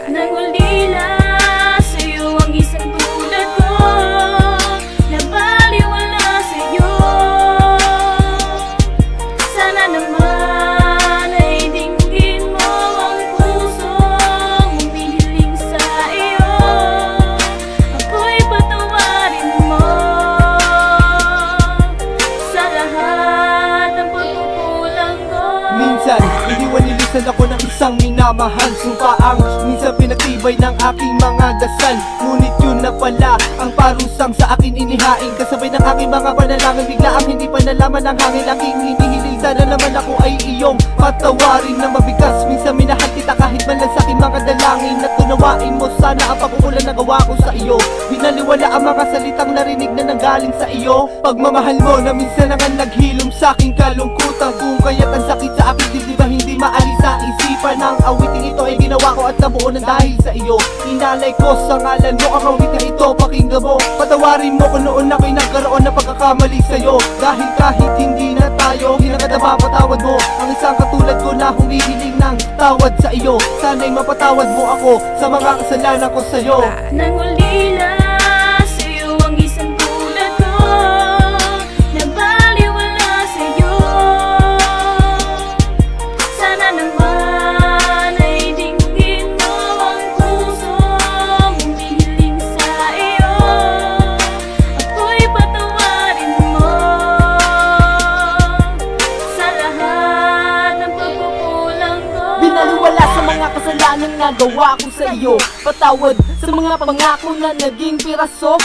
Nagulila sa'yo ang isang tulad ko, nabaliwala sa'yo. Sana naman ay dinggin mo ang pusong umihiling sa iyo. Ako'y patawarin mo sa lahat ng pagkukulang ko. Minsan, iniwanilisan ako ng isang minamahal. Sumpaang minsan pinagtibay ng aking mga dasal. Ngunit yun na pala ang parusang sa akin inihain. Kasabay ng aking mga panalangin, bigla ang hindi pa nalaman ng hangin. Aking hinihiling, sana naman ako ay iyong patawarin na mabigas. Minsan minahal kita kahit man lang sa aking mga dalangin. At tunawain mo sana ang pagkukulang na gawa ko sa iyo. Binaliwala ang mga salitang narinig na nanggaling sa iyo. Pagmamahal mo na minsan ang naghilom sa aking kalungkutan. Kung kaya't ang sakit sa aking dibdib na hindi maalis sa isipan. Ang awiting ito ay ginawa ko at nabuo na dahil sa iyo. Inalay ko sa ngalan mo ang awiting ito, pakinggan mo. Patawarin mo kung noon ako'y nagkaroon ng pagkakamali sa'yo. Dahil kahit hindi na tayo ginagdaba, patawad mo ang isang katulad ko na humihiling ng tawad sa iyo. Sana'y mapatawad mo ako sa mga kasalanan ko sa'yo. Nagulila sa'yo ang isang tulad ko, nabaliwala sa'yo. Sana naman ay dinggin mo ang pusong umihiling sa iyo. Ako'y patawarin mo sa lahat ng pagkukulang ko. Binaliwala sa mga kasalanan na gawa ko sa iyo. Patawad sa mga pangako na naging piraso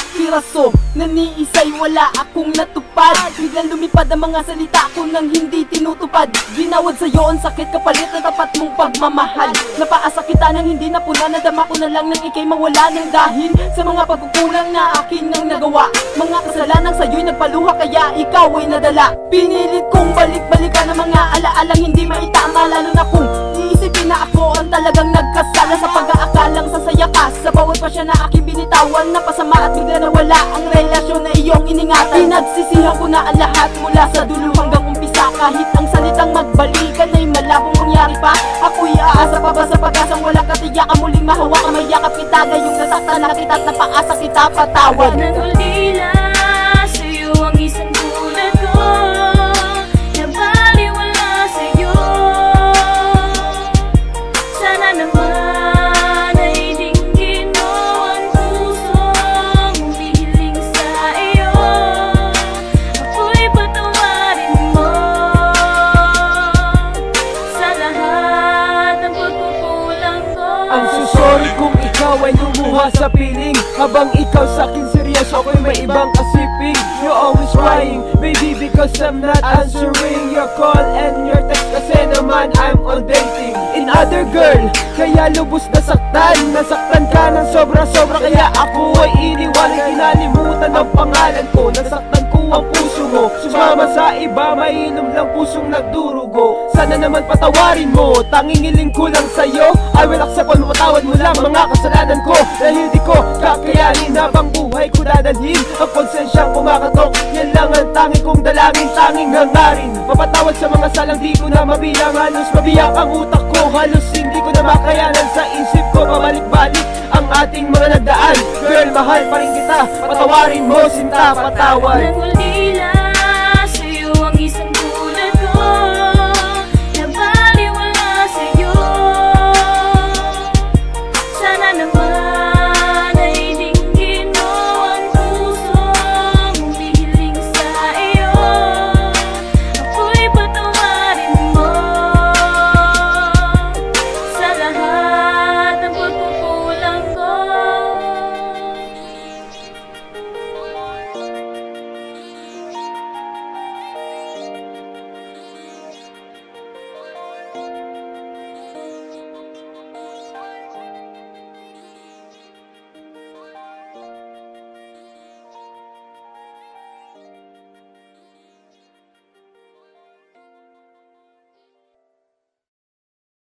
naniisay wala akong natupad. Biglang lumipad ang mga salita ko nang hindi tinutupad. Ginawad sa'yo ang sakit kapalit ng tapat mong pagmamahal. Napaasakitan ng hindi napuna, nadama ko na lang nang ikay mawala ng dahil sa mga pagkukulang na akin nang nagawa. Mga kasalanan sa'yo'y nagpaluha kaya ikaw ay nadala. Pinilit kong balik-balikan ang mga alaalang hindi maitama. Lalo na kung iisipin na ako ang talagang nagkasala sa pag-aakalang sasaya ka sa bawat pasya na aking binitawan. Napasama at bigla nawala ang relasyon na iyong iningatan. Pinagsisihan ko na ang lahat mula sa dulo hanggang umpisa. Kahit ang salitang magbalikan ay malabong mangyari pa. Ako'y aasa pa ba sa pag-asang walang katiyakan, muling mahawakan, mayakap kita. Ngayong nasaktan na kita at napaasa kita, patawad. Nagulila sa'yo ang isang tulad ko, nabaliwala sa'yo. Sana naman ay dinggin mo ang pusong umihiling sa iyo. Ako'y patawarin mo sa lahat ng pagkukulang ko. Ang susorry kung ikaw ay lumuha sa piling. Habang ikaw sa'kin seryoso, ako'y may ibang kasiping. You're always crying, baby, because I'm not answering your call and your text. Kasi naman I'm on dating in other girl. Kaya lubos nasaktan, nasaktan ka ng sobra-sobra. Kaya ako ay iniwanan, kinalimutan ang pangalan ko. Nasaktan ko ang puso mo, sumama sa iba, mainom lang pusong nagdurugo. Sana naman patawarin mo, tanging hiling ko lang sa'yo. I will accept all, mapatawad mo lang mga kasalanan ko. Dahil di ko kakayanin, habang buhay ko dadalhin ang konsensyang kumakatok. Yan lang ang tanging kong dalangin, tanging hangarin. Mapatawad sa mga salang di ko na mabilang. Halos mabiyak ang utak ko, halos hindi ko na makayanan. Sa isip ko pabalik-balik ang ating mga nagdaan. Girl, mahal pa rin kita, patawarin mo sinta, patawad.